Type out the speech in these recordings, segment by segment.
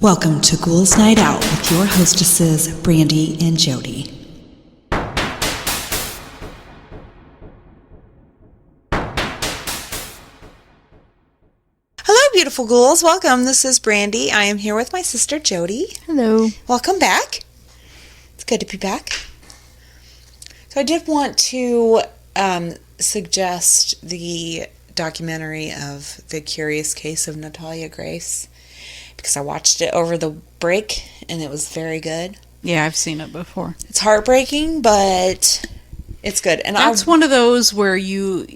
Welcome to Ghouls Night Out with your hostesses, Brandee and Jodi. Hello, beautiful ghouls. Welcome. This is Brandee. I am here with my sister, Jodi. Hello. Welcome back. It's good to be back. So I did want to suggest the documentary of The Curious Case of Natalia Grace, because I watched it over the break, and it was very good. Yeah, I've seen it before. It's heartbreaking, but it's good. And that's one of those where you,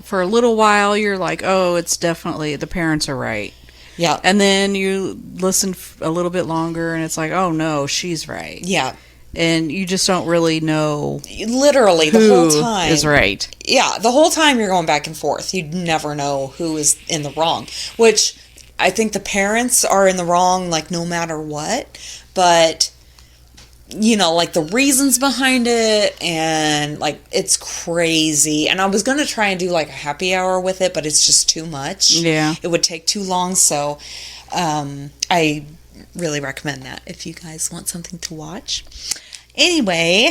for a little while, you're like, oh, it's definitely, the parents are right. Yeah. And then you listen a little bit longer, and it's like, oh, no, she's right. Yeah. And you just don't really know. Literally, the whole time is right. Yeah, the whole time you're going back and forth. You never know who is in the wrong, which I think the parents are in the wrong, like, no matter what. But, you know, like, the reasons behind it, and, like, it's crazy. And I was going to try and do, like, a happy hour with it, but it's just too much. Yeah. It would take too long, so I really recommend that if you guys want something to watch. Anyway,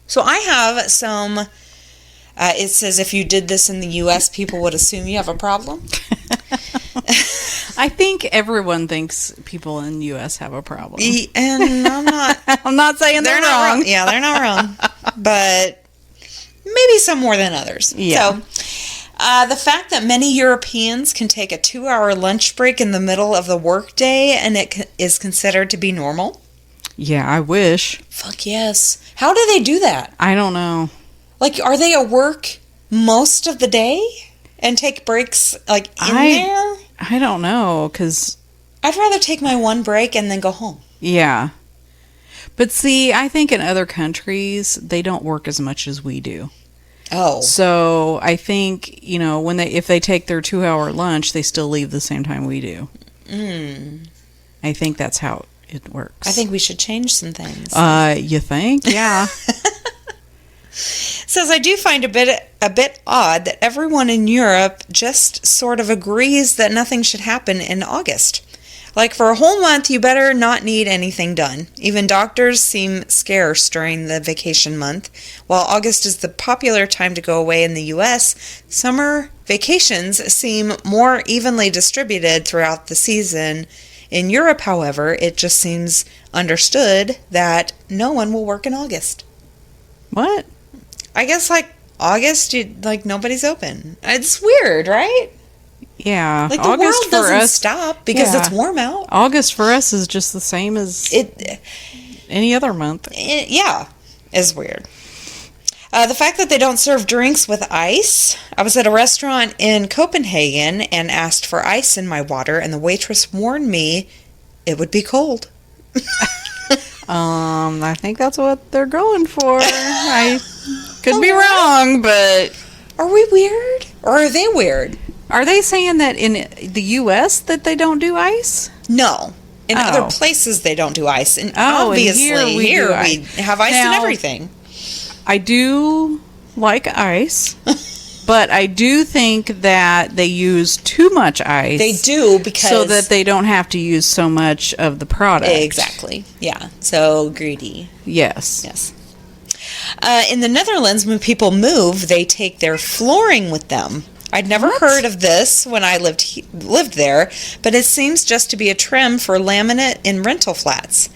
so I have some, it says if you did this in the U.S., people would assume you have a problem. I think everyone thinks people in the U.S. have a problem. And I'm not. I'm not saying they're not wrong. Yeah, they're not wrong. But maybe some more than others. Yeah. So, the fact that many Europeans can take a 2-hour lunch break in the middle of the workday and it is considered to be normal. Yeah, I wish. Fuck yes. How do they do that? I don't know. Like, are they at work most of the day and take breaks, like, in there? I don't know, because I'd rather take my one break and then go home. Yeah. But see, I think in other countries, they don't work as much as we do. Oh. So I think, you know, if they take their 2-hour lunch, they still leave the same time we do. I think that's how it works. I think we should change some things. You think? Yeah. Says, I do find a bit odd that everyone in Europe just sort of agrees that nothing should happen in August. Like, for a whole month, you better not need anything done. Even doctors seem scarce during the vacation month. While August is the popular time to go away in the U.S., summer vacations seem more evenly distributed throughout the season. In Europe, however, it just seems understood that no one will work in August. What? I guess, like, August, nobody's open. It's weird, right? Yeah. Like, the world doesn't stop because it's warm out. August for us is just the same as any other month. Yeah, is weird. The fact that they don't serve drinks with ice. I was at a restaurant in Copenhagen and asked for ice in my water, and the waitress warned me it would be cold. I think that's what they're going for. I could be wrong, but are we weird? Or are they weird? Are they saying that in the U.S. that they don't do ice? No. In other places they don't do ice. And obviously here we have ice and everything. I do like ice. But I do think that they use too much ice. They do, because so that they don't have to use so much of the product. Exactly. Yeah. So greedy. Yes. Yes. In the Netherlands, when people move, they take their flooring with them. I'd never heard of this when I lived there, but it seems just to be a trim for laminate in rental flats.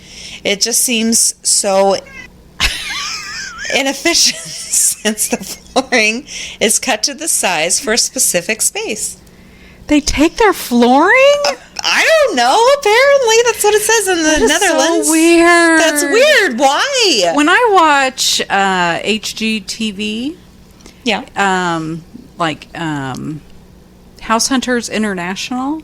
It just seems so inefficient since the flooring is cut to the size for a specific space. They take their flooring? I don't know. Apparently, that's what it says in the Netherlands. So weird. That's weird. Why? When I watch HGTV, House Hunters International,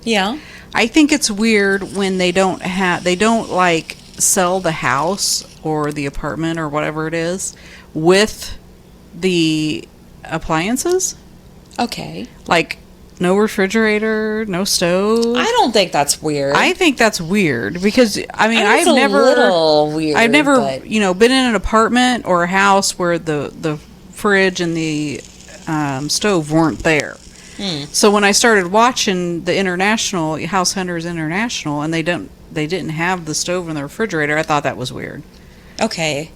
I think it's weird when they don't like sell the house or the apartment or whatever it is with the appliances. Okay. Like, no refrigerator, no stove. I don't think that's weird. I think that's weird because I've never been in an apartment or a house where the fridge and the stove weren't there. So when I started watching the International, House Hunters International, and they didn't have the stove in the refrigerator, I thought that was weird. Okay.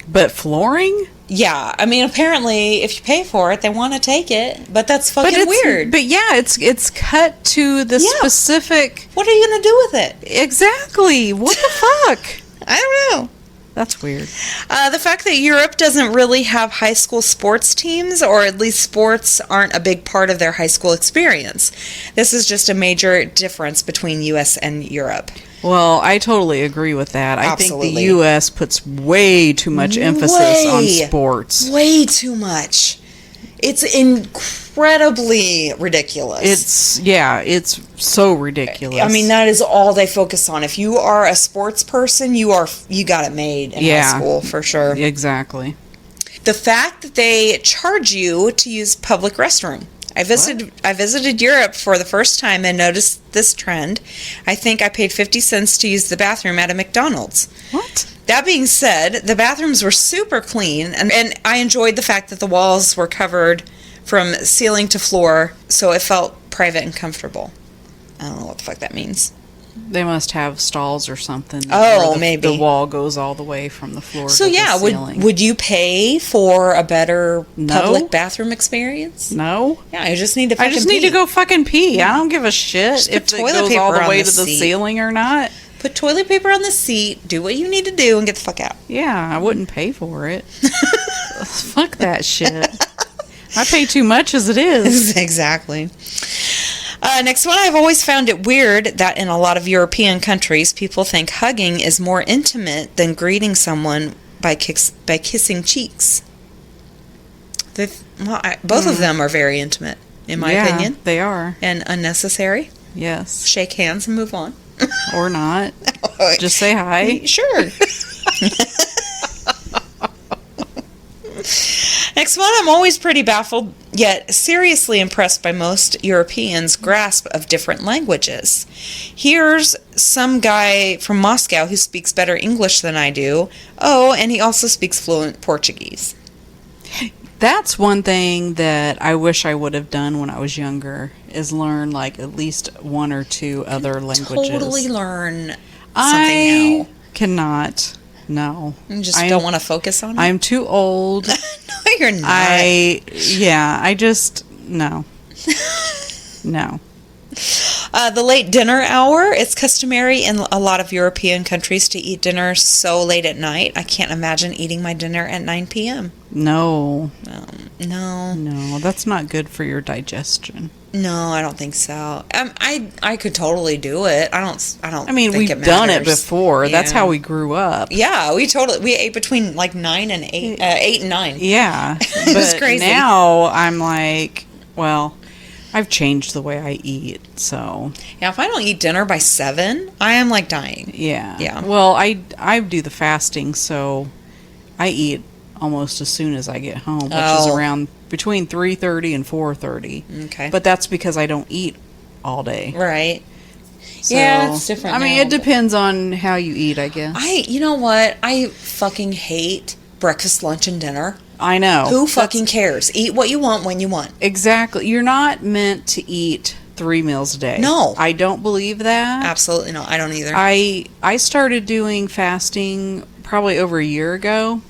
But flooring? Yeah, I mean, apparently, if you pay for it, they want to take it. But that's fucking weird. But yeah, it's cut to the specific... What are you going to do with it? Exactly. What the fuck? I don't know. That's weird. The fact that Europe doesn't really have high school sports teams, or at least sports aren't a big part of their high school experience. This is just a major difference between U.S. and Europe. Well, I totally agree with that. Absolutely. I think the U.S. puts way too much emphasis on sports. Way too much. It's incredibly ridiculous. It's so ridiculous. I mean, that is all they focus on. If you are a sports person, you got it made in high school, for sure. Exactly. The fact that they charge you to use public restroom. I visited Europe for the first time and noticed this trend. I think I paid 50 cents to use the bathroom at a McDonald's. What? That being said, the bathrooms were super clean, and I enjoyed the fact that the walls were covered from ceiling to floor, so it felt private and comfortable. I don't know what the fuck that means. They must have stalls or something. Oh, maybe. The wall goes all the way from the floor to the ceiling. Would you pay for a better public bathroom experience? No. Yeah, I just need to fucking need to go fucking pee. I don't give a shit just if it goes all the way to the ceiling or not. Put toilet paper on the seat, do what you need to do, and get the fuck out. Yeah, I wouldn't pay for it. Fuck that shit. I pay too much as it is. Exactly. Next one, I've always found it weird that in a lot of European countries, people think hugging is more intimate than greeting someone by kissing cheeks. Both of them are very intimate, in my opinion. They are. And unnecessary. Yes. Shake hands and move on. Or not. Just say hi. Sure. Next one, I'm always pretty baffled, yet seriously impressed by most Europeans' grasp of different languages. Here's some guy from Moscow who speaks better English than I do. Oh, and he also speaks fluent Portuguese. That's one thing that I wish I would have done when I was younger, is learn like at least one or two other languages. Totally learn something I cannot. No. You just don't want to focus on it? I'm too old. No, you're not. I just, no. No. The late dinner hour. It's customary in a lot of European countries to eat dinner so late at night. I can't imagine eating my dinner at 9 p.m. No. No, that's not good for your digestion. No, I don't think so. I could totally do it. I mean, we've done it before. Yeah. That's how we grew up. Yeah, we ate between like 8 and 9. Yeah. It was crazy. Now I'm like, well, I've changed the way I eat, so. Yeah, if I don't eat dinner by 7, I am like dying. Yeah. Yeah. Well, I do the fasting, so I eat almost as soon as I get home, which is around between 3:30 and 4:30. Okay. But that's because I don't eat all day. Right. So, yeah, it's different. I mean, it depends on how you eat, I guess. You know what? I fucking hate breakfast, lunch, and dinner. I know. Who fucking cares? Eat what you want when you want. Exactly. You're not meant to eat 3 meals a day. No. I don't believe that. Absolutely no. I don't either. I started doing fasting probably over a year ago.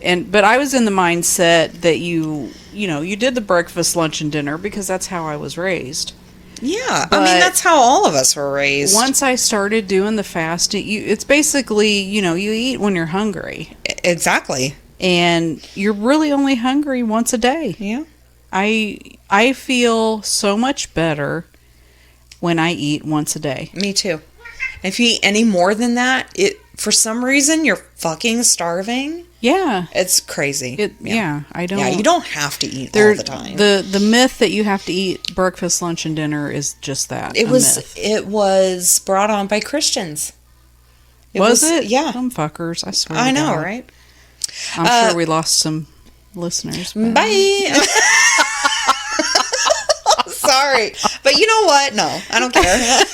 But I was in the mindset that you did the breakfast, lunch, and dinner because that's how I was raised. Yeah, I mean, that's how all of us were raised. Once I started doing the fasting, it's basically, you eat when you're hungry. Exactly. And you're really only hungry once a day. Yeah. I feel so much better when I eat once a day. Me too. If you eat any more than that, for some reason you're fucking starving. Yeah. It's crazy. I don't. Yeah, you don't have to eat all the time. The myth that you have to eat breakfast, lunch, and dinner is just that. It was brought on by Christians. Was it? Yeah. Some fuckers, I swear. I know, right? I'm sure we lost some listeners. Bye. Sorry. But you know what? No, I don't care.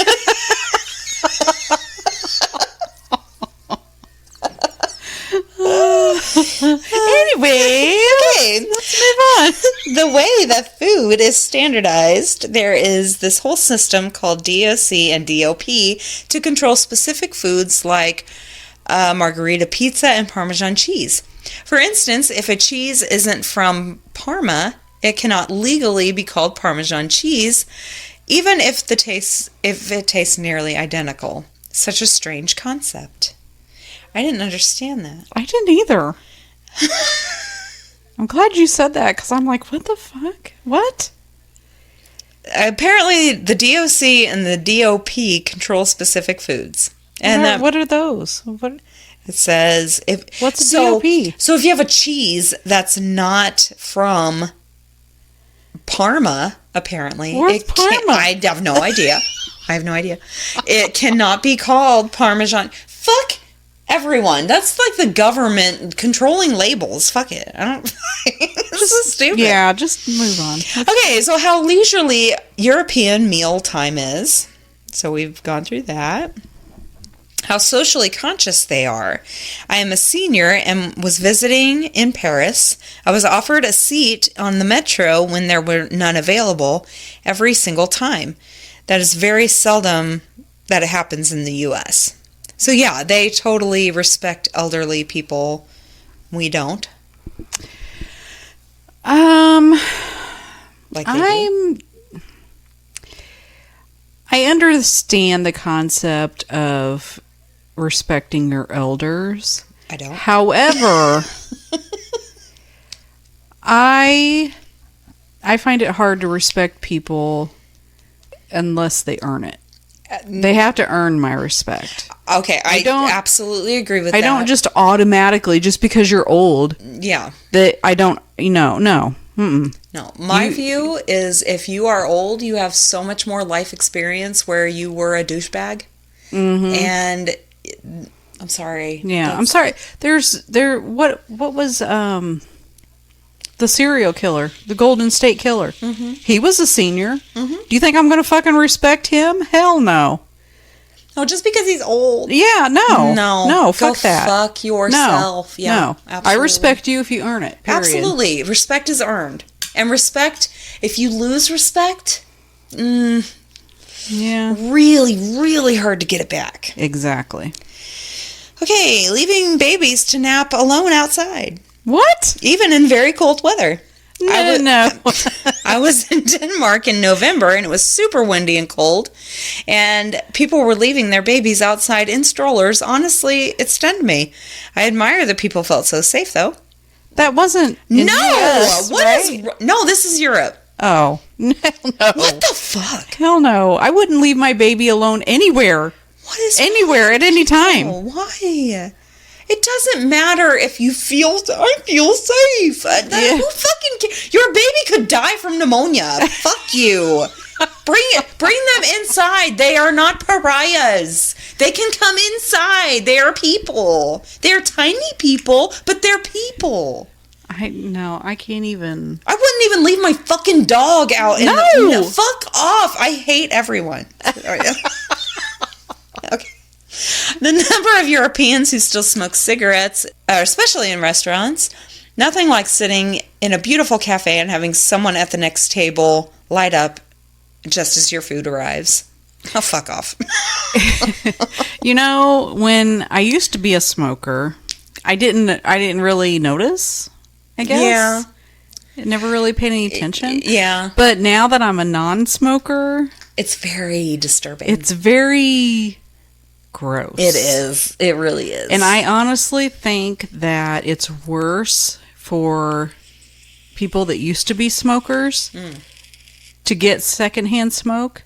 Anyway, okay, let's move on. The way that food is standardized, there is this whole system called DOC and DOP to control specific foods like margarita pizza and Parmesan cheese. For instance, if a cheese isn't from Parma, it cannot legally be called Parmesan cheese, even if it tastes nearly identical. Such a strange concept. I didn't understand that. I didn't either. I'm glad you said that, because I'm like, what the fuck? What? Apparently, the DOC and the DOP control specific foods. And what are those? What? It says what's a DOP? So if you have a cheese that's not from Parma, apparently, where's Parma? I have no idea. It cannot be called Parmesan. Fuck everyone. That's like the government controlling labels. Fuck it. I don't. This is stupid. Yeah, just move on. Okay, so how leisurely European meal time is. So we've gone through that. How socially conscious they are. I am a senior and was visiting in Paris. I was offered a seat on the metro when there were none available every single time. That is very seldom that it happens in the U.S. So yeah, they totally respect elderly people. We don't. Like I understand the concept of respecting your elders. I don't. However, I find it hard to respect people unless they earn it. They have to earn my respect. Okay, I don't absolutely agree with that. I don't just automatically, just because you're old. Yeah. That I don't, no. Mm-mm. No, my view is if you are old, you have so much more life experience where you were a douchebag. Mm-hmm. And I'm sorry. Yeah, I'm sorry. What was the serial killer, the Golden State Killer? Mm-hmm. He was a senior. Mm-hmm. Do you think I'm going to fucking respect him? Hell no. No, just because he's old. Yeah, no, fuck that. Fuck yourself. No, yeah, no. Absolutely. I respect you if you earn it. Period. Absolutely, respect is earned, and respect. If you lose respect, yeah, really, really hard to get it back. Exactly. Okay, leaving babies to nap alone outside. What? Even in very cold weather. No. I was in Denmark in November, and it was super windy and cold, and people were leaving their babies outside in strollers. Honestly, it stunned me. I admire that people felt so safe, though. That wasn't in the US, right? No, this is Europe. Oh. Hell no. What the fuck? Hell no. I wouldn't leave my baby alone anywhere. What is anywhere at any time? Why? It doesn't matter if you I feel safe. Who fucking cares? Your baby could die from pneumonia. Fuck you. Bring them inside. They are not pariahs. They can come inside. They are people. They're tiny people, but they're people. I can't even. I wouldn't even leave my fucking dog out. No. Fuck off. I hate everyone. Okay. The number of Europeans who still smoke cigarettes, especially in restaurants, nothing like sitting in a beautiful cafe and having someone at the next table light up just as your food arrives. Oh, fuck off. When I used to be a smoker, I didn't really notice, I guess. Yeah. I never really paid any attention. Yeah. But now that I'm a non-smoker, it's very disturbing. It's very gross. It is. It really is. And I honestly think that it's worse for people that used to be smokers to get secondhand smoke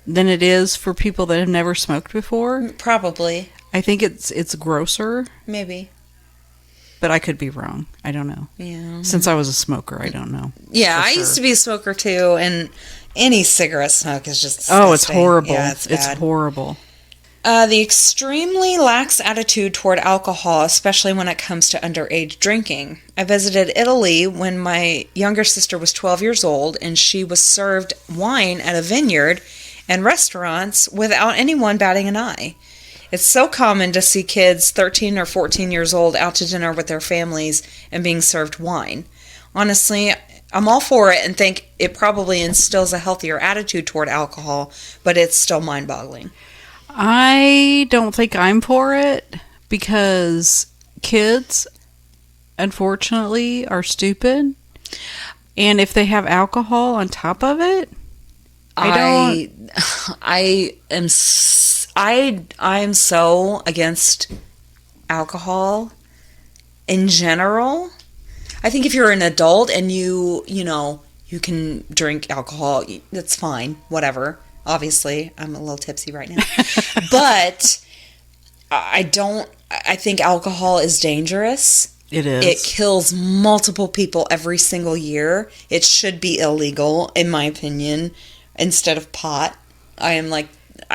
than it is for people that have never smoked before. Probably. I think it's grosser. Maybe. But I could be wrong. I don't know. Yeah. Since I was a smoker, I don't know. Yeah, I used to be a smoker too, and any cigarette smoke is just disgusting. Oh, it's horrible. Yeah, it's horrible. The extremely lax attitude toward alcohol, especially when it comes to underage drinking. I visited Italy when my younger sister was 12 years old, and she was served wine at a vineyard and restaurants without anyone batting an eye. It's so common to see kids 13 or 14 years old out to dinner with their families and being served wine. Honestly, I'm all for it and think it probably instills a healthier attitude toward alcohol, but it's still mind-boggling. I don't think I'm for it because kids, unfortunately, are stupid. And if they have alcohol on top of it, I'm so against alcohol in general. I think if you're an adult and you can drink alcohol, that's fine, whatever. Obviously, I'm a little tipsy right now. But I think alcohol is dangerous. It is. It kills multiple people every single year. It should be illegal, in my opinion, instead of pot. I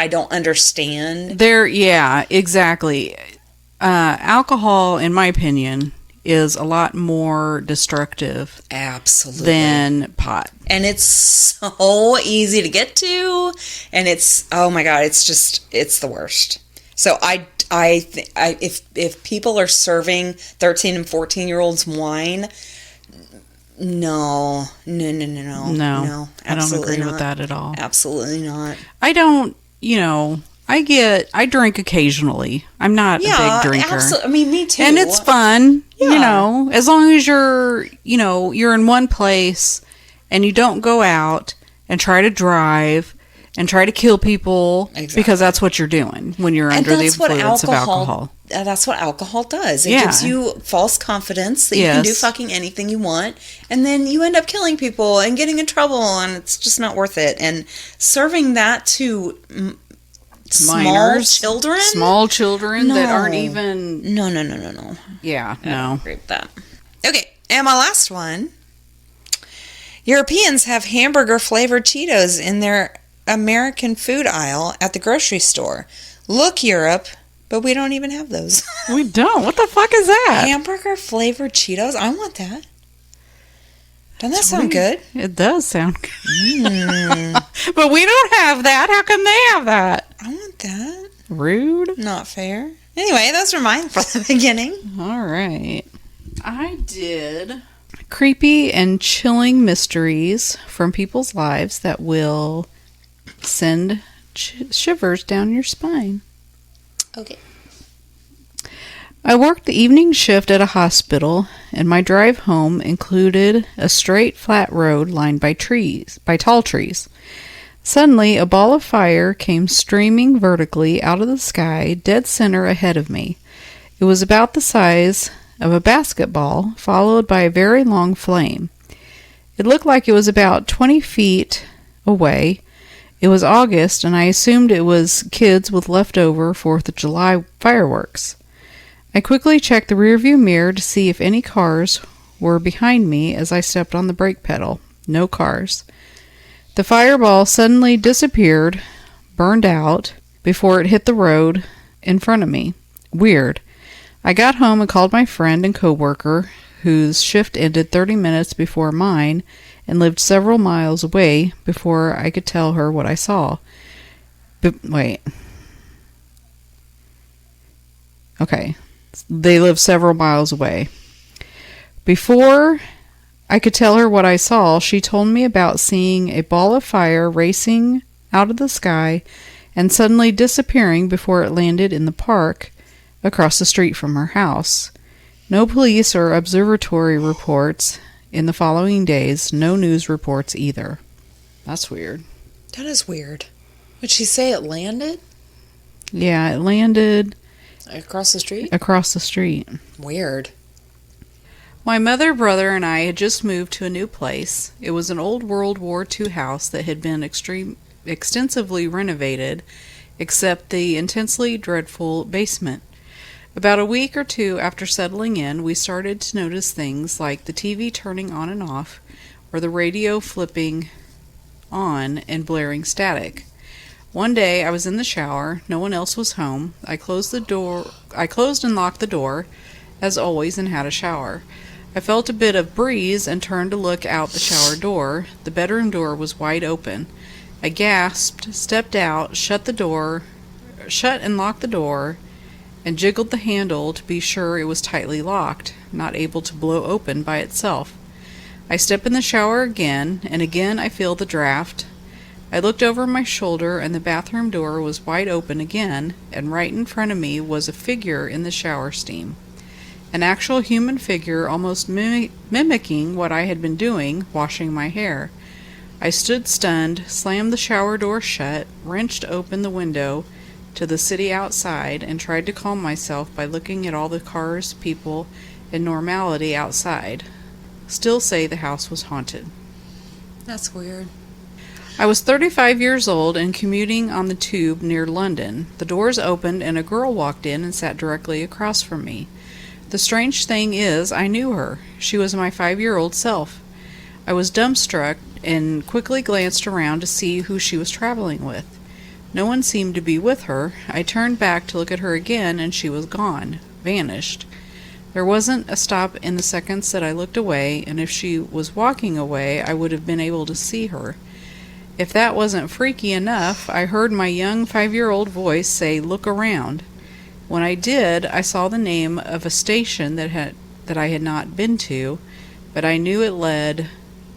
don't understand. Yeah, exactly. Alcohol, in my opinion, is a lot more destructive than pot. And it's so easy to get to, and it's, oh my God, it's the worst. So if people are serving 13 and 14-year-olds wine, no, I don't agree with that at all. Absolutely not. I don't, I drink occasionally. I'm not a big drinker. Absolutely. I mean, me too. And it's fun, as long as you're in one place and you don't go out and try to drive and try to kill people, because that's what you're doing when you're under the influence of alcohol. That's what alcohol does. It gives you false confidence that you can do fucking anything you want, and then you end up killing people and getting in trouble, and it's just not worth it. And serving that to small children that aren't even... No. Yeah, no. I don't agree with that. Okay, and my last one. Europeans have hamburger-flavored Cheetos in their American food aisle at the grocery store. Look, Europe, but we don't even have those. We don't. What the fuck is that? Hamburger-flavored Cheetos? I want that. Doesn't that sound good? It does sound good. But we don't have that. How come they have that? I want that. Rude. Not fair. Anyway, those are mine for the beginning. All right. I did creepy and chilling mysteries from people's lives that will send shivers down your spine. Okay. I worked the evening shift at a hospital, and my drive home included a straight, flat road lined by tall trees. Suddenly, a ball of fire came streaming vertically out of the sky, dead center ahead of me. It was about the size of a basketball, followed by a very long flame. It looked like it was about 20 feet away. It was August, and I assumed it was kids with leftover 4th of July fireworks. I quickly checked the rearview mirror to see if any cars were behind me as I stepped on the brake pedal. No cars. The fireball suddenly disappeared, burned out, before it hit the road in front of me. Weird. I got home and called my friend and coworker, whose shift ended 30 minutes before mine, and lived several miles away before I could tell her what I saw. Wait. Okay. They live several miles away. Before I could tell her what I saw, she told me about seeing a ball of fire racing out of the sky and suddenly disappearing before it landed in the park across the street from her house. No police or observatory reports in the following days. No news reports either. That's weird. That is weird. Would she say it landed? Yeah, it landed... Across the street? Across the street. Weird. My mother, brother, and I had just moved to a new place. It was an old World War II house that had been extensively renovated, except the intensely dreadful basement. About a week or two after settling in, we started to notice things like the TV turning on and off, or the radio flipping on and blaring static. One day I was in the shower, no one else was home. I closed and locked the door, as always, and had a shower. I felt a bit of breeze and turned to look out the shower door. The bedroom door was wide open. I gasped, stepped out, shut the shut and locked the door and jiggled the handle to be sure it was tightly locked, not able to blow open by itself. I step in the shower again, and again I feel the draft. I looked over my shoulder, and the bathroom door was wide open again, and right in front of me was a figure in the shower steam. An actual human figure, almost mimicking what I had been doing, washing my hair. I stood stunned, slammed the shower door shut, wrenched open the window to the city outside, and tried to calm myself by looking at all the cars, people, and normality outside. Still say the house was haunted. That's weird. I was 35 years old and commuting on the tube near London. The doors opened and a girl walked in and sat directly across from me. The strange thing is, I knew her. She was my 5-year-old self. I was dumbstruck and quickly glanced around to see who she was traveling with. No one seemed to be with her. I turned back to look at her again, and she was gone, vanished. There wasn't a stop in the seconds that I looked away, and if she was walking away, I would have been able to see her. If that wasn't freaky enough, I heard my young 5-year-old voice say, "Look around." When I did, I saw the name of a station that I had not been to, but I knew it led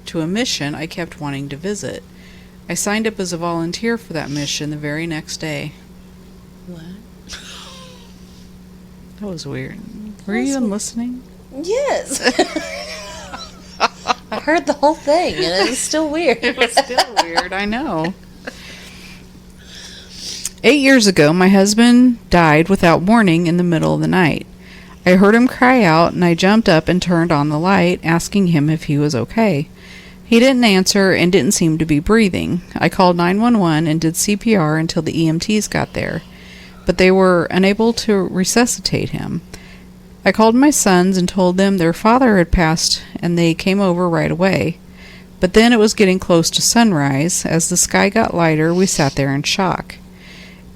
to a mission I kept wanting to visit. I signed up as a volunteer for that mission the very next day. What? That was weird. Were you even listening? Yes. I heard the whole thing, and it was still weird. It was still weird, I know. 8 years ago, my husband died without warning in the middle of the night. I heard him cry out, and I jumped up and turned on the light, asking him if he was okay. He didn't answer and didn't seem to be breathing. I called 911 and did CPR until the EMTs got there, but they were unable to resuscitate him. I called my sons and told them their father had passed, and they came over right away. But then it was getting close to sunrise. As the sky got lighter, we sat there in shock.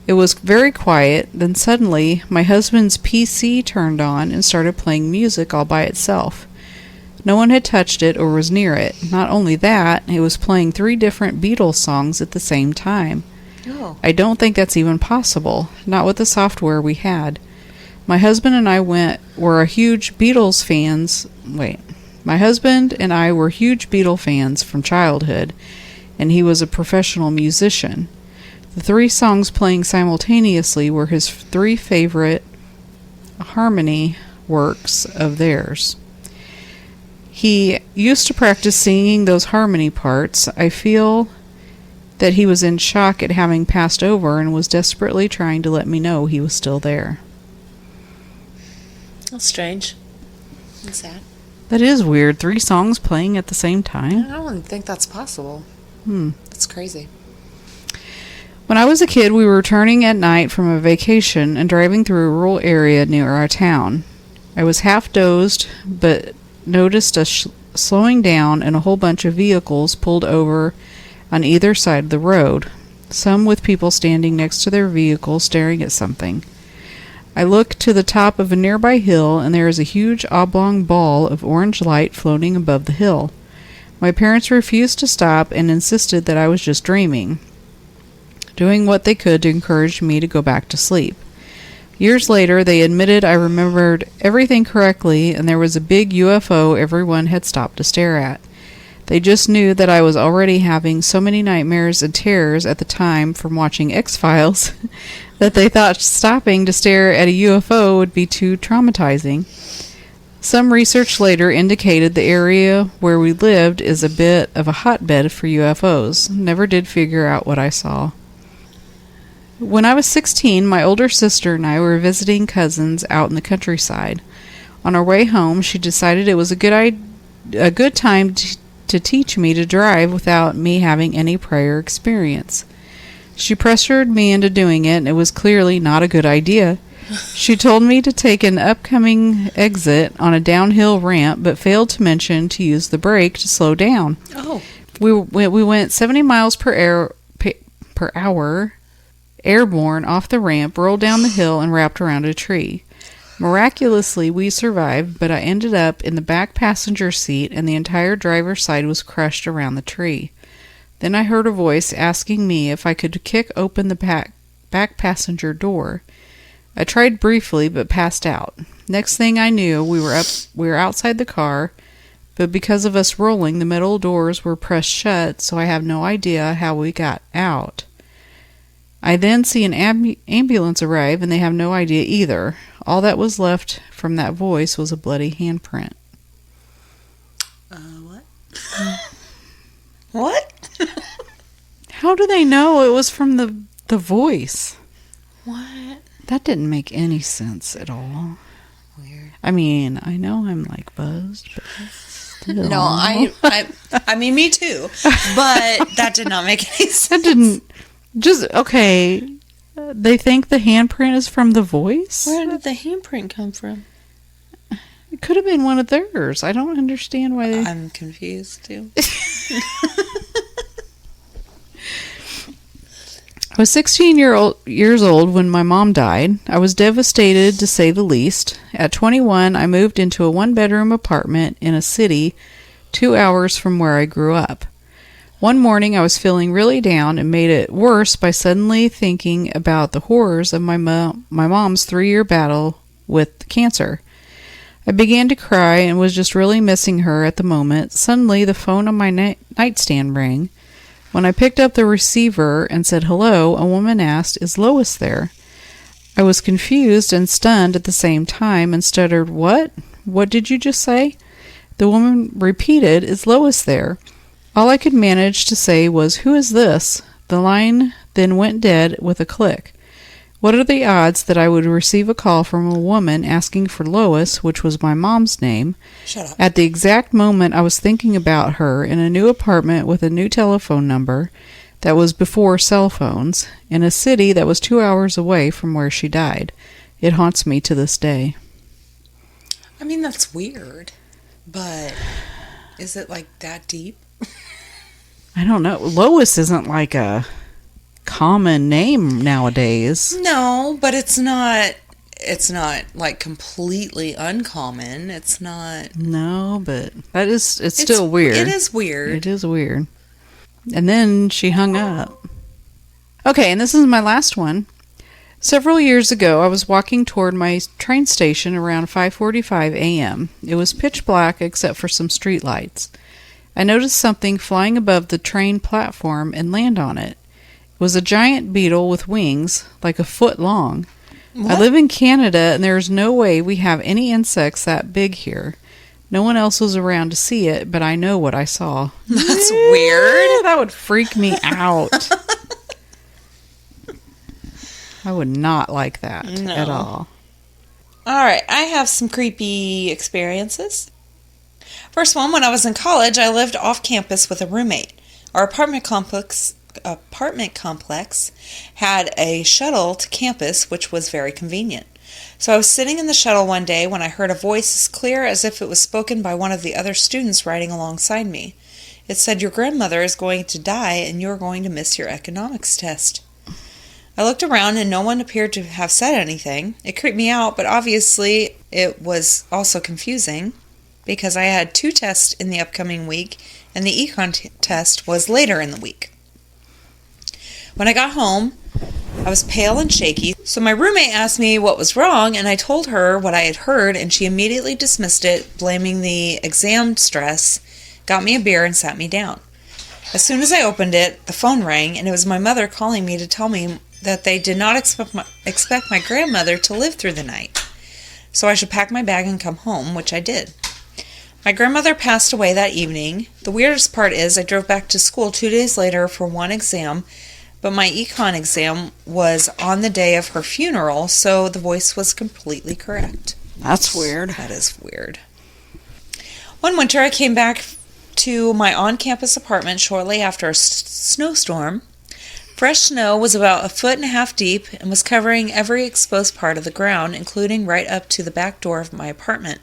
It was very quiet. Then suddenly, my husband's PC turned on and started playing music all by itself. No one had touched it or was near it. Not only that, it was playing 3 different Beatles songs at the same time. Oh. I don't think that's even possible, not with the software we had. My husband and I were huge Beatles fans. My husband and I were huge Beatle fans from childhood, and he was a professional musician. The 3 songs playing simultaneously were his 3 favorite harmony works of theirs. He used to practice singing those harmony parts. I feel that he was in shock at having passed over and was desperately trying to let me know he was still there. That's strange. And sad. That is weird. 3 songs playing at the same time? I don't think that's possible. That's crazy. When I was a kid, we were returning at night from a vacation and driving through a rural area near our town. I was half dozed, but noticed a slowing down and a whole bunch of vehicles pulled over on either side of the road, some with people standing next to their vehicles staring at something. I look to the top of a nearby hill, and there is a huge oblong ball of orange light floating above the hill. My parents refused to stop and insisted that I was just dreaming, doing what they could to encourage me to go back to sleep. Years later, they admitted I remembered everything correctly, and there was a big UFO everyone had stopped to stare at. They just knew that I was already having so many nightmares and terrors at the time from watching X-Files that they thought stopping to stare at a UFO would be too traumatizing. Some research later indicated the area where we lived is a bit of a hotbed for UFOs. Never did figure out what I saw. When I was 16, my older sister and I were visiting cousins out in the countryside. On our way home, she decided it was a good time to teach me to drive without me having any prior experience. She pressured me into doing it, and it was clearly not a good idea. She told me to take an upcoming exit on a downhill ramp, but failed to mention to use the brake to slow down. Oh. We went 70 miles per hour, airborne off the ramp, rolled down the hill, and wrapped around a tree. Miraculously, we survived, but I ended up in the back passenger seat, and the entire driver's side was crushed around the tree. Then I heard a voice asking me if I could kick open the back passenger door. I tried briefly, but passed out. Next thing I knew, we were outside the car, but because of us rolling, the metal doors were pressed shut, so I have no idea how we got out. I then see an ambulance arrive, and they have no idea either. All that was left from that voice was a bloody handprint. What? What? How do they know it was from the voice? What? That didn't make any sense at all. Weird. I mean, I know I'm like buzzed, but still. No, I mean, me too. But that did not make any sense. That didn't. Just, okay. They think the handprint is from the voice? Where did the handprint come from? It could have been one of theirs. I don't understand why they... I'm confused too. I was 16 years old when my mom died. I was devastated, to say the least. At 21, I moved into a one-bedroom apartment in a city 2 hours from where I grew up. One morning, I was feeling really down and made it worse by suddenly thinking about the horrors of my mom's 3-year battle with cancer. I began to cry and was just really missing her at the moment. Suddenly, the phone on my nightstand rang. When I picked up the receiver and said hello, a woman asked, "Is Lois there?" I was confused and stunned at the same time and stuttered, "What? What did you just say?" The woman repeated, "Is Lois there?" All I could manage to say was, "Who is this?" The line then went dead with a click. What are the odds that I would receive a call from a woman asking for Lois, which was my mom's name, Shut up. at the exact moment I was thinking about her, in a new apartment with a new telephone number that was before cell phones, in a city that was 2 hours away from where she died? It haunts me to this day. I mean, that's weird, but is it like that deep? I don't know. Lois isn't like a common name nowadays. No, but it's not like completely uncommon. It's not. No, but it's still weird. It is weird. It is weird. And then she hung up. Okay, and this is my last one. Several years ago, I was walking toward my train station around 5:45 a.m. It was pitch black except for some street lights. I noticed something flying above the train platform and land on it. It was a giant beetle with wings, like a foot long. What? I live in Canada, and there is no way we have any insects that big here. No one else was around to see it, but I know what I saw. That's weird. That would freak me out. I would not like that at all. All right, I have some creepy experiences. First one, when I was in college, I lived off campus with a roommate. Our apartment complex had a shuttle to campus, which was very convenient. So I was sitting in the shuttle one day when I heard a voice as clear as if it was spoken by one of the other students riding alongside me. It said, "Your grandmother is going to die and you're going to miss your economics test." I looked around and no one appeared to have said anything. It creeped me out, but obviously it was also confusing because I had 2 tests in the upcoming week and the econ test was later in the week. When I got home, I was pale and shaky, so my roommate asked me what was wrong, and I told her what I had heard, and she immediately dismissed it, blaming the exam stress, got me a beer, and sat me down. As soon as I opened it, the phone rang, and it was my mother calling me to tell me that they did not expect my grandmother to live through the night, so I should pack my bag and come home, which I did. My grandmother passed away that evening. The weirdest part is I drove back to school 2 days later for one exam, but my econ exam was on the day of her funeral, so the voice was completely correct. That's weird. That is weird. One winter, I came back to my on-campus apartment shortly after a snowstorm. Fresh snow was about 1.5 feet deep and was covering every exposed part of the ground, including right up to the back door of my apartment.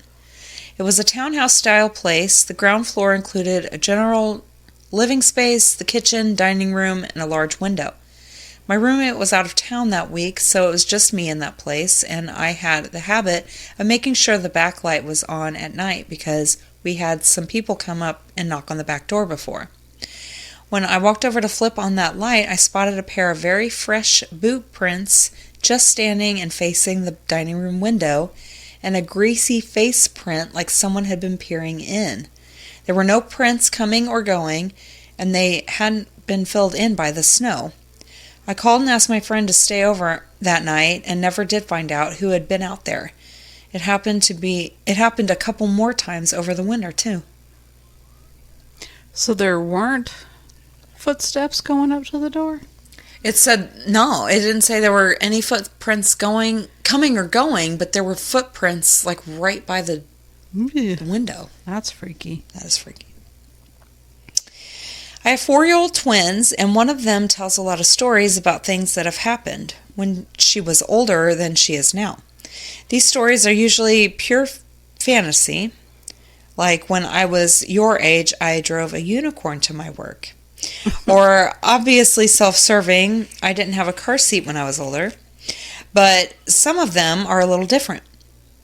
It was a townhouse-style place. The ground floor included a general living space, the kitchen, dining room, and a large window. My roommate was out of town that week, so it was just me in that place, and I had the habit of making sure the back light was on at night because we had some people come up and knock on the back door before. When I walked over to flip on that light, I spotted a pair of very fresh boot prints just standing and facing the dining room window, and a greasy face print like someone had been peering in. There were no prints coming or going, and they hadn't been filled in by the snow. I called and asked my friend to stay over that night and never did find out who had been out there. It happened a couple more times over the winter, too. So there weren't footsteps going up to the door? It said, no, it didn't say there were any footprints coming or going, but there were footprints like right by the window. That's freaky. That is freaky. I have 4-year-old twins, and one of them tells a lot of stories about things that have happened when she was older than she is now. These stories are usually pure fantasy, like when I was your age, I drove a unicorn to my work. Or obviously self-serving, I didn't have a car seat when I was older. But some of them are a little different.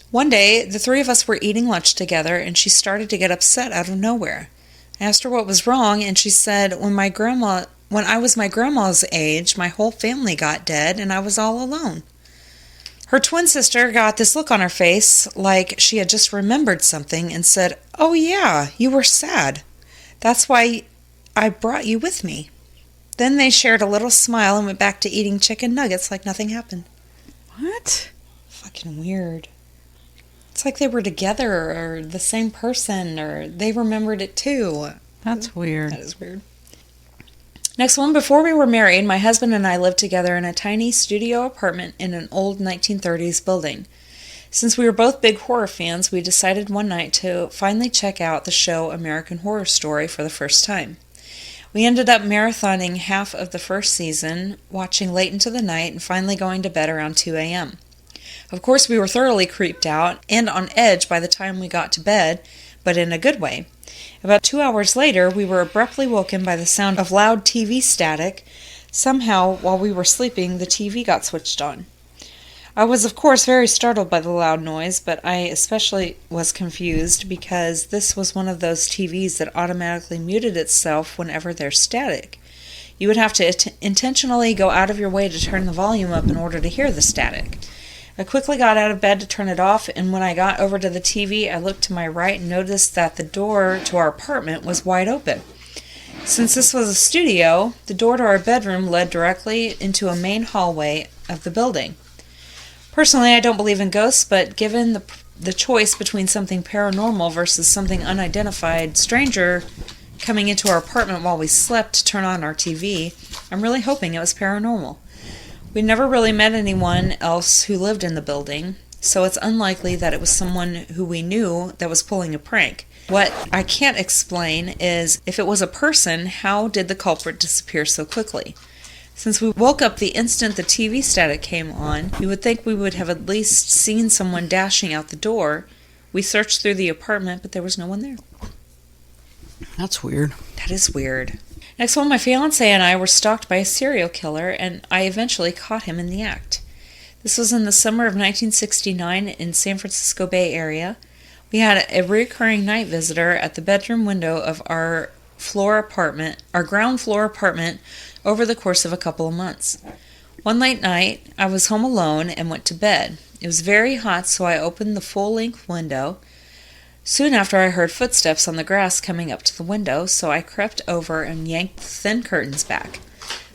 One day, the three of us were eating lunch together, and she started to get upset out of nowhere. I asked her what was wrong, and she said, when I was my grandma's age, my whole family got dead, and I was all alone. Her twin sister got this look on her face, like she had just remembered something, and said, "Oh yeah, you were sad. That's why I brought you with me." Then they shared a little smile and went back to eating chicken nuggets like nothing happened. What? Fucking weird. It's like they were together, or the same person, or they remembered it too. That's weird. That is weird. Next one. Before we were married, my husband and I lived together in a tiny studio apartment in an old 1930s building. Since we were both big horror fans, we decided one night to finally check out the show American Horror Story for the first time. We ended up marathoning half of the first season, watching late into the night, and finally going to bed around 2 a.m. Of course, we were thoroughly creeped out and on edge by the time we got to bed, but in a good way. About 2 hours later, we were abruptly woken by the sound of loud TV static. Somehow, while we were sleeping, the TV got switched on. I was, of course, very startled by the loud noise, but I especially was confused because this was one of those TVs that automatically muted itself whenever there's static. You would have to intentionally go out of your way to turn the volume up in order to hear the static. I quickly got out of bed to turn it off, and when I got over to the TV, I looked to my right and noticed that the door to our apartment was wide open. Since this was a studio, the door to our bedroom led directly into a main hallway of the building. Personally, I don't believe in ghosts, but given the choice between something paranormal versus something unidentified stranger coming into our apartment while we slept to turn on our TV, I'm really hoping it was paranormal. We never really met anyone else who lived in the building, so it's unlikely that it was someone who we knew that was pulling a prank. What I can't explain is, if it was a person, how did the culprit disappear so quickly? Since we woke up the instant the TV static came on, you would think we would have at least seen someone dashing out the door. We searched through the apartment, but there was no one there. That's weird. That is weird. Next one, my fiancé and I were stalked by a serial killer, and I eventually caught him in the act. This was in the summer of 1969 in San Francisco Bay Area. We had a recurring night visitor at the bedroom window of our ground floor apartment over the course of a couple of months. One late night, I was home alone and went to bed. It was very hot, so I opened the full-length window. Soon after, I heard footsteps on the grass coming up to the window, so I crept over and yanked the thin curtains back.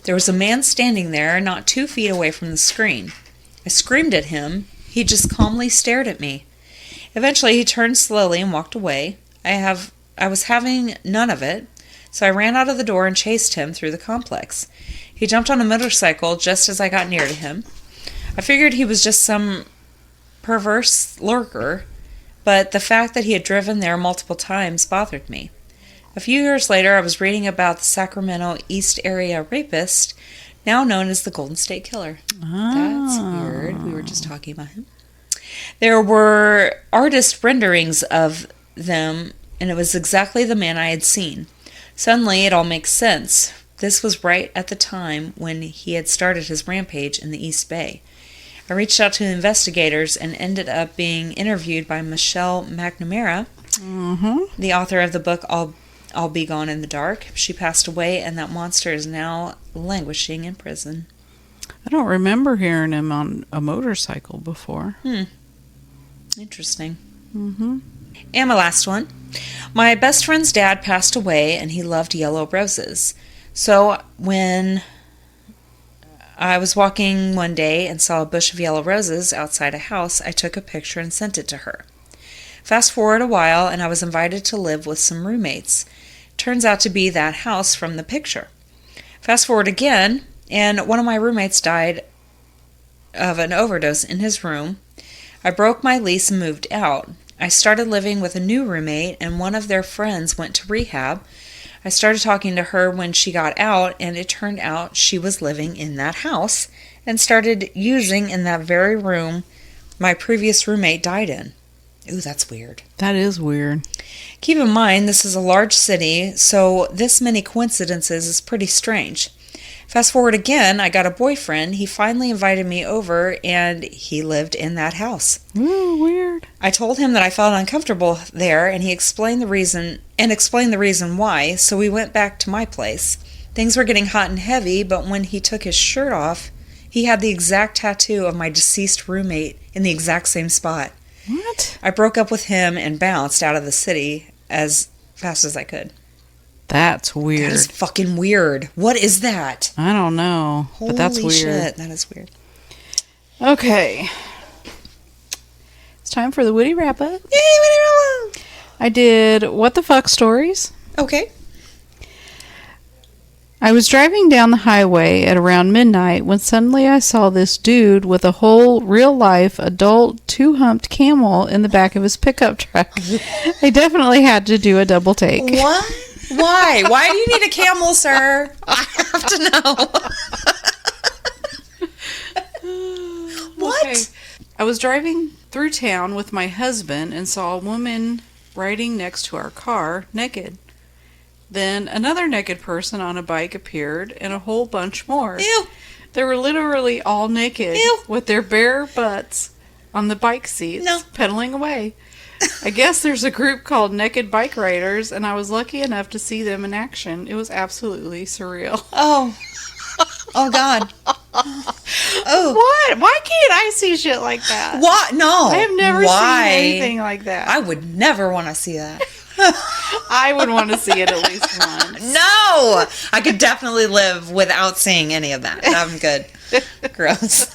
There was a man standing there, not 2 feet away from the screen. I screamed at him. He just calmly stared at me. Eventually, he turned slowly and walked away. I was having none of it, so I ran out of the door and chased him through the complex. He jumped on a motorcycle just as I got near to him. I figured he was just some perverse lurker, but the fact that he had driven there multiple times bothered me. A few years later, I was reading about the Sacramento East Area rapist, now known as the Golden State Killer. That's weird. We were just talking about him. There were artist renderings of them, and it was exactly the man I had seen. Suddenly, it all makes sense. This was right at the time when he had started his rampage in the East Bay. I reached out to investigators and ended up being interviewed by Michelle McNamara, the author of the book I'll be gone in the dark. She passed away, and that monster is now languishing in prison. I don't remember hearing him on a motorcycle before. Interesting. Mm-hmm. And my last one. My best friend's dad passed away, and he loved yellow roses. So when I was walking one day and saw a bush of yellow roses outside a house, I took a picture and sent it to her. Fast forward a while, and I was invited to live with some roommates. Turns out to be that house from the picture. Fast forward again, and one of my roommates died of an overdose in his room. I broke my lease and moved out. I started living with a new roommate, and one of their friends went to rehab. I started talking to her when she got out, and it turned out she was living in that house and started using in that very room my previous roommate died in. Ooh, that's weird. That is weird. Keep in mind, this is a large city, so this many coincidences is pretty strange. Fast forward again, I got a boyfriend. He finally invited me over, and he lived in that house. Ooh, weird. I told him that I felt uncomfortable there, and he explained the reason why, so we went back to my place. Things were getting hot and heavy, but when he took his shirt off, he had the exact tattoo of my deceased roommate in the exact same spot. What? I broke up with him and bounced out of the city as fast as I could. That's weird. That is fucking weird. What is that? I don't know, but that's Holy weird. shit, that is weird. Okay. It's time for the Witty Wrap-Up. Yay, Witty Wrap-Up! I did What the Fuck Stories. Okay. I was driving down the highway at around midnight when suddenly I saw this dude with a whole real-life adult two-humped camel in the back of his pickup truck. I definitely had to do a double take. What? Why? Why do you need a camel, sir? I have to know. What? Okay. I was driving through town with my husband and saw a woman riding next to our car, naked. Then another naked person on a bike appeared, and a whole bunch more. Ew. They were literally all naked, Ew. with their bare butts on the bike seats, No. pedaling away. I guess there's a group called Naked Bike Riders, and I was lucky enough to see them in action. It was absolutely surreal. Oh. Oh, God. Oh. What? Why can't I see shit like that? What? No. I have never Why? seen anything like that. I would never want to see that. I would want to see it at least once. No! I could definitely live without seeing any of that. I'm good. Gross.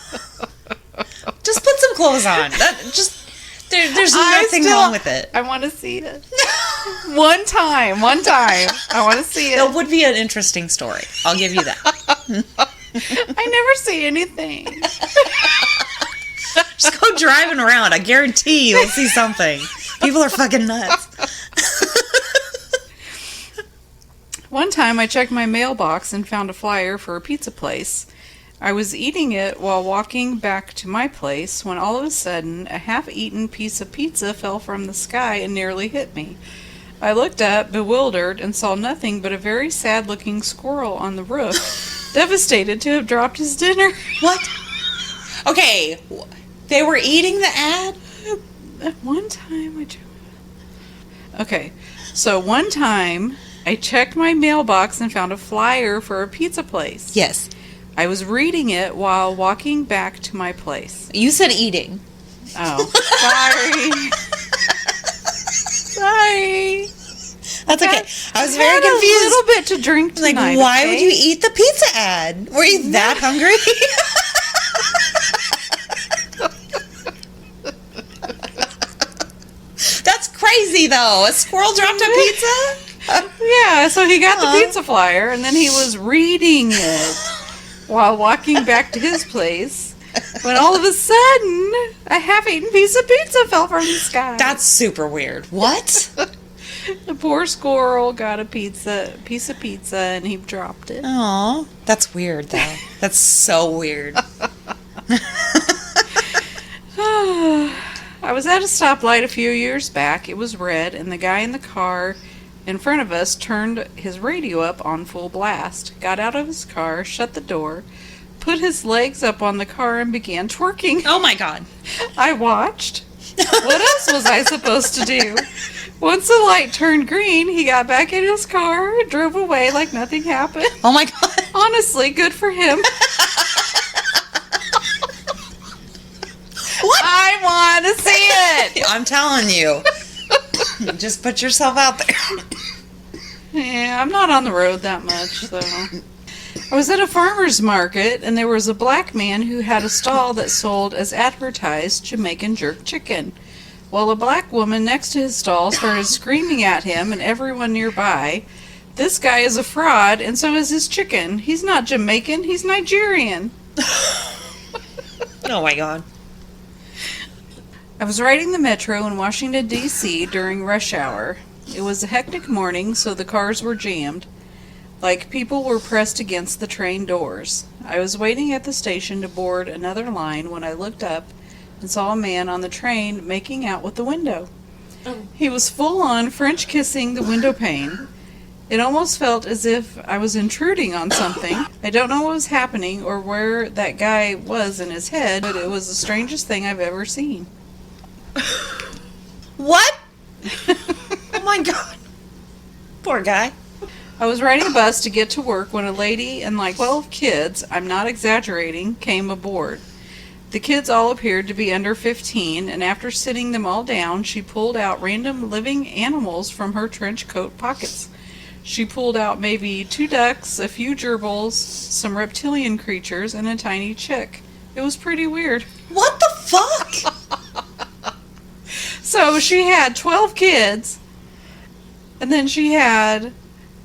Just put some clothes on. There's nothing wrong with it. I want to see it. One time. I want to see it. It would be an interesting story. I'll give you that. I never see anything. Just go driving around. I guarantee you'll see something. People are fucking nuts. One time I checked my mailbox and found a flyer for a pizza place. I was eating it while walking back to my place when all of a sudden a half-eaten piece of pizza fell from the sky and nearly hit me. I looked up, bewildered, and saw nothing but a very sad-looking squirrel on the roof, devastated to have dropped his dinner. What? Okay, they were eating the ad? At one time Okay, so one time I checked my mailbox and found a flyer for a pizza place. Yes. I was reading it while walking back to my place. You said eating. Oh, sorry. Sorry. That's okay. I was very confused. A little bit to drink tonight. Like, why okay? would you eat the pizza ad? Were you that hungry? That's crazy, though. A squirrel dropped a pizza? Yeah, so he got the pizza flyer, and then he was reading it while walking back to his place, when all of a sudden, a half-eaten piece of pizza fell from the sky. That's super weird. What? The poor squirrel got a piece of pizza, and he dropped it. Aw. That's weird, though. That's so weird. I was at a stoplight a few years back. It was red, and the guy in the car in front of us turned his radio up on full blast, got out of his car, shut the door, put his legs up on the car, and began twerking. Oh, my God. I watched. What else was I supposed to do? Once the light turned green, he got back in his car and drove away like nothing happened. Oh my God. Honestly, good for him. What? I want to see it. I'm telling you. Just put yourself out there. Yeah, I'm not on the road that much, so. I was at a farmer's market, and there was a black man who had a stall that sold, as advertised, Jamaican jerk chicken. While a black woman next to his stall started screaming at him and everyone nearby, "This guy is a fraud, and so is his chicken. He's not Jamaican, he's Nigerian." Oh my God. I was riding the metro in Washington, D.C. during rush hour. It was a hectic morning, so the cars were jammed. Like people were pressed against the train doors. I was waiting at the station to board another line when I looked up and saw a man on the train making out with the window. He was full on French kissing the window pane. It almost felt as if I was intruding on something. I don't know what was happening or where that guy was in his head, but it was the strangest thing I've ever seen. What? Oh my God. Poor guy. I was riding a bus to get to work when a lady and like 12 kids, I'm not exaggerating, came aboard. The kids all appeared to be under 15, and after sitting them all down, she pulled out random living animals from her trench coat pockets. She pulled out maybe 2 ducks, a few gerbils, some reptilian creatures, and a tiny chick. It was pretty weird. What the fuck? So she had 12 kids, and then she had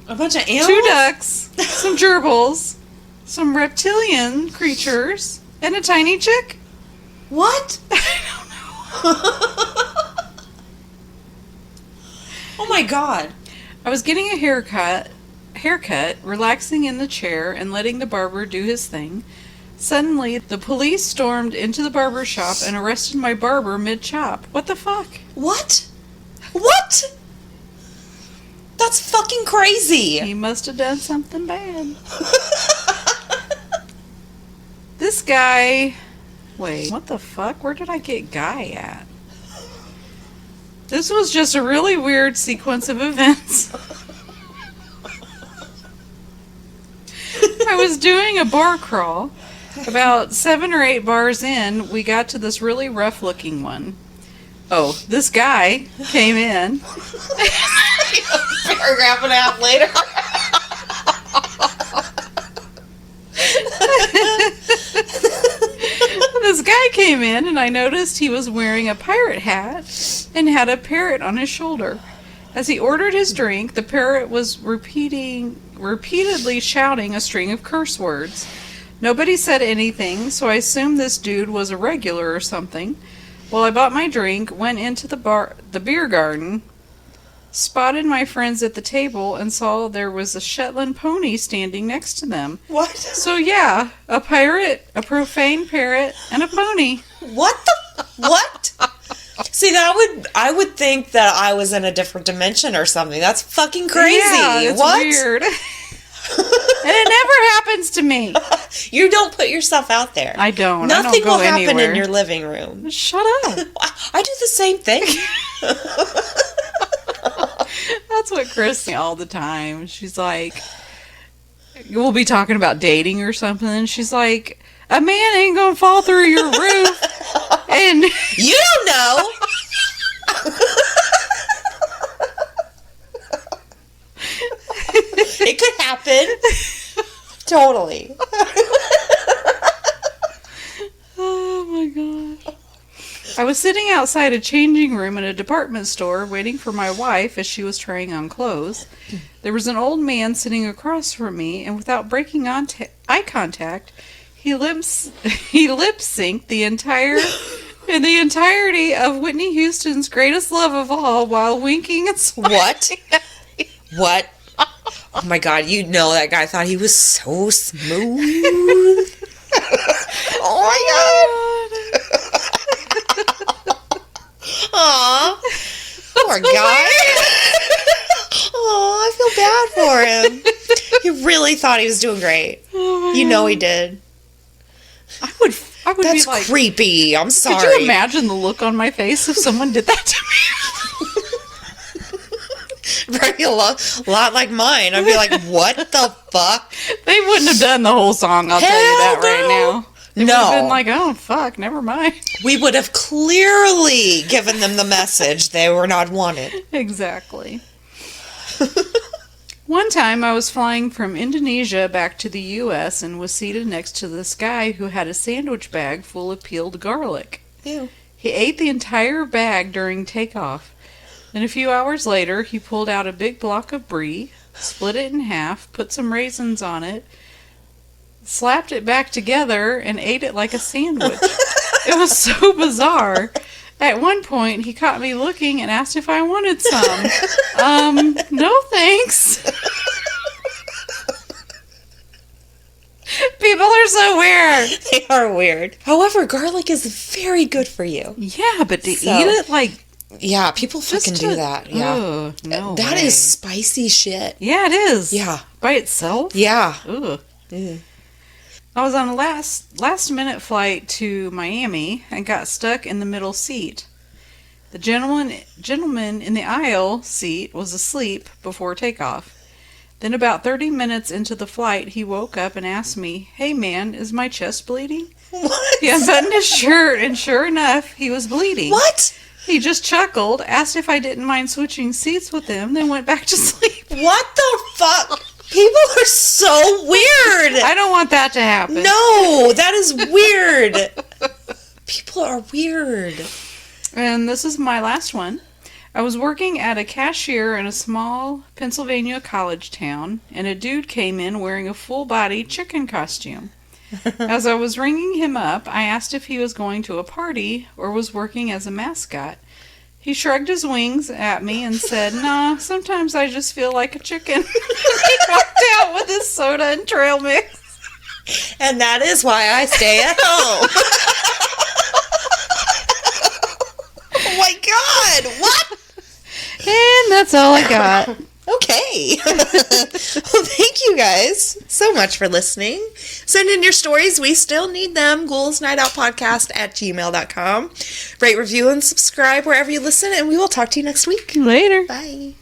A bunch of animals? 2 ducks, some gerbils, some reptilian creatures, and a tiny chick. What? I don't know. Oh my God. I was getting a haircut, relaxing in the chair and letting the barber do his thing. Suddenly, the police stormed into the barber shop and arrested my barber mid-chop. What the fuck? What? What? That's fucking crazy. He must have done something bad. This guy... Wait, what the fuck? Where did I get guy at? This was just a really weird sequence of events. I was doing a bar crawl. About 7 or 8 bars in, we got to this really rough-looking one. Oh, this guy came in. Paragraph and a half later. This guy came in, and I noticed he was wearing a pirate hat and had a parrot on his shoulder. As he ordered his drink, the parrot was repeatedly shouting a string of curse words. Nobody said anything, so I assumed this dude was a regular or something. Well, I bought my drink, went into the beer garden, spotted my friends at the table, and saw there was a Shetland pony standing next to them. What? So yeah, a pirate, a profane parrot, and a pony. What the? What? See, I would think that I was in a different dimension or something. That's fucking crazy. Yeah, it's what? weird. And it never happens to me. You don't put yourself out there. I don't. Nothing I don't go will happen anywhere. in your living room. Shut up. I do the same thing. That's what Chris all the time. She's like, we'll be talking about dating or something, and she's like, a man ain't gonna fall through your roof. And You don't know. It could happen. Totally. oh my gosh. I was sitting outside a changing room in a department store waiting for my wife as she was trying on clothes. There was an old man sitting across from me, and without breaking eye contact, he lip synced the entirety of Whitney Houston's Greatest Love of All while winking and smiling. What? What? Oh my God, you know that guy thought he was so smooth. Oh my God. Aw. Poor guy. Oh, I feel bad for him. He really thought he was doing great. Oh my You know God. he did. I would That's be like, creepy. I'm sorry. could you imagine the look on my face if someone did that to me? Probably a lot like mine. I'd be like, what the fuck? They wouldn't have done the whole song, I'll tell you that right now. They would have been like, oh, fuck, never mind. We would have clearly given them the message they were not wanted. Exactly. One time I was flying from Indonesia back to the U.S. and was seated next to this guy who had a sandwich bag full of peeled garlic. Ew. He ate the entire bag during takeoff. Then a few hours later, he pulled out a big block of brie, split it in half, put some raisins on it, slapped it back together, and ate it like a sandwich. It was so bizarre. At one point, he caught me looking and asked if I wanted some. No thanks. People are so weird. They are weird. However, garlic is very good for you. Yeah, but to eat it like... Yeah, people fucking do that. Yeah. Ugh, no That way. is spicy shit. Yeah, it is. Yeah. By itself? Yeah. Ugh. Mm. I was on a last minute flight to Miami and got stuck in the middle seat. The gentleman in the aisle seat was asleep before takeoff. Then about 30 minutes into the flight, he woke up and asked me, "Hey man, is my chest bleeding?" What? He unbuttoned his shirt and sure enough, he was bleeding. What? He just chuckled, asked if I didn't mind switching seats with him, then went back to sleep. What the fuck? People are so weird. I don't want that to happen. No, that is weird. People are weird. And this is my last one. I was working at a cashier in a small Pennsylvania college town, and a dude came in wearing a full-body chicken costume. As I was ringing him up, I asked if he was going to a party or was working as a mascot. He shrugged his wings at me and said, "Nah, sometimes I just feel like a chicken." He walked out with his soda and trail mix. And that is why I stay at home. Oh my god, what? And that's all I got. Okay. Well, thank you guys so much for listening. Send in your stories. We still need them. GhoulsNightOutPodcast@gmail.com. Rate, review, and subscribe wherever you listen, and we will talk to you next week. Later. Bye.